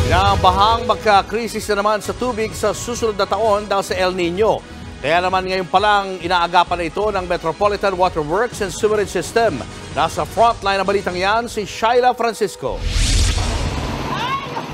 Bahang magka-krisis na naman sa tubig sa susunod na taon dahil sa El Nino. Kaya naman ngayon pa lang inaagapan na ito ng Metropolitan Water Works and Sewerage System. Nasa frontline ng balitang yan si Shaila Francisco.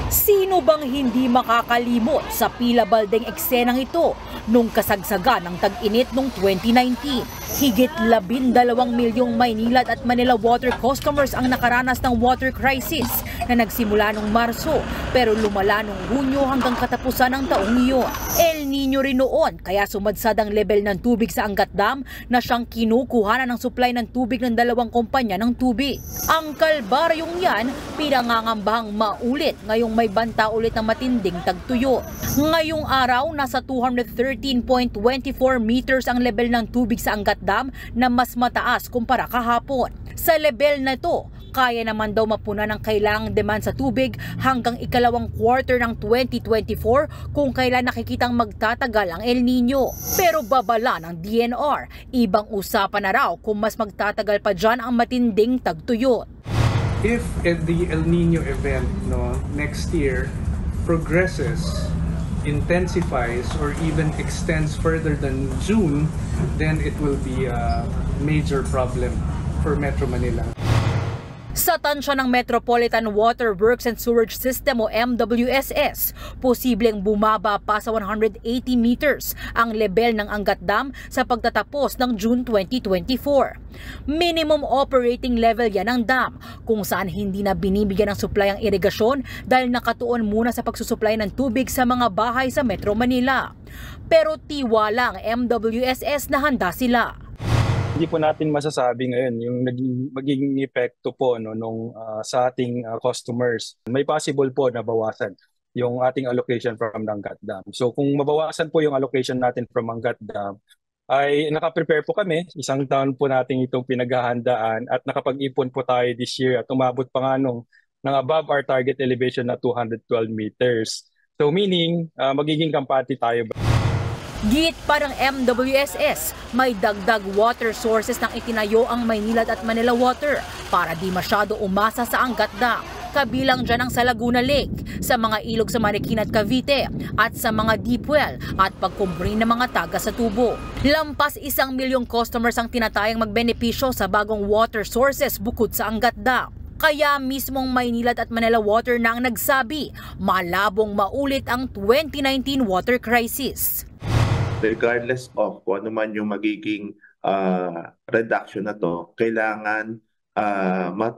Sino bang hindi makakalimot sa pila-baldeng eksenang ito nung kasagsagan ng tag-init noong 2019? Higit 12 milyong Maynilad at Manila water customers ang nakaranas ng water crisis na nagsimula noong Marso pero lumala noong Hunyo hanggang katapusan ng taong iyon. El Nino rin noon kaya sumadsad ang level ng tubig sa Angat Dam na siyang kinukuhanan ng supply ng tubig ng dalawang kumpanya ng tubig. Ang kalbaryong yan pinangangambahang maulit ngayong may banta ulit ng matinding tagtuyo. Ngayong araw nasa 213.24 meters ang level ng tubig sa Angat Dam na mas mataas kumpara kahapon. Sa level na ito, kaya naman daw mapunan ang kailangang demand sa tubig hanggang ikalawang quarter ng 2024 kung kailan nakikitang magtatagal ang El Nino. Pero babala ng DNR, ibang usapan na raw kung mas magtatagal pa dyan ang matinding tagtuyot. If the El Nino event next year progresses, intensifies, or even extends further than June, then it will be a major problem for Metro Manila. Sa tansya ng Metropolitan Water Works and Sewerage System o MWSS, posibleng bumaba pa sa 180 meters ang level ng Angat Dam sa pagtatapos ng June 2024. Minimum operating level yan ng dam kung saan hindi na binibigyan ng supply ang irigasyon dahil nakatuon muna sa pagsusupply ng tubig sa mga bahay sa Metro Manila. Pero tiwala ang MWSS na handa sila. Hindi po natin masasabi ngayon yung magiging epekto po sa ating customers. May possible po na bawasan yung ating allocation from Angat Dam. So kung mabawasan po yung allocation natin from Angat Dam, ay nakaprepare po kami. Isang taon po natin itong pinaghahandaan at nakapag-ipon po tayo this year at umabot pa nga ng above our target elevation na 212 meters. So meaning, magiging kampante tayo. Git parang MWSS, may dagdag water sources nang itinayo ang Maynilad at Manila Water para di masyado umasa sa Angat Dam. Kabilang dyan ang sa Laguna Lake, sa mga ilog sa Marikina at Cavite, at sa mga deep well at pagkumbring ng mga taga sa tubo. Lampas 1 milyong customers ang tinatayang magbenepisyo sa bagong water sources bukod sa Angat Dam. Kaya mismong Maynilad at Manila Water na ang nagsabi, malabong maulit ang 2019 water crisis. Regardless of kung ano man yung magiging reduction na to, kailangan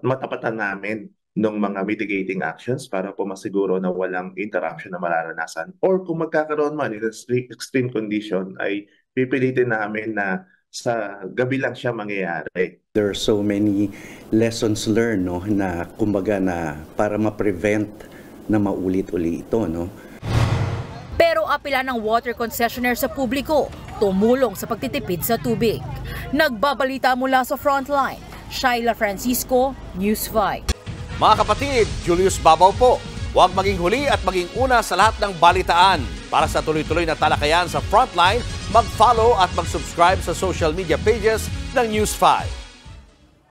matapatan namin ng mga mitigating actions para po masiguro na walang interruption na mararanasan. Or kung magkakaroon man in extreme condition, ay pipilitin namin na sa gabi lang siya mangyayari. There are so many lessons learned na kumbaga na para ma-prevent na maulit-uli ito. Pero apela ng water concessionaire sa publiko, tumulong sa pagtitipid sa tubig. Nagbabalita mula sa Frontline, Shaila Francisco, News 5. Mga kapatid, Julius Babaw po. Huwag maging huli at maging una sa lahat ng balitaan. Para sa tuloy-tuloy na talakayan sa Frontline, mag-follow at mag-subscribe sa social media pages ng News 5.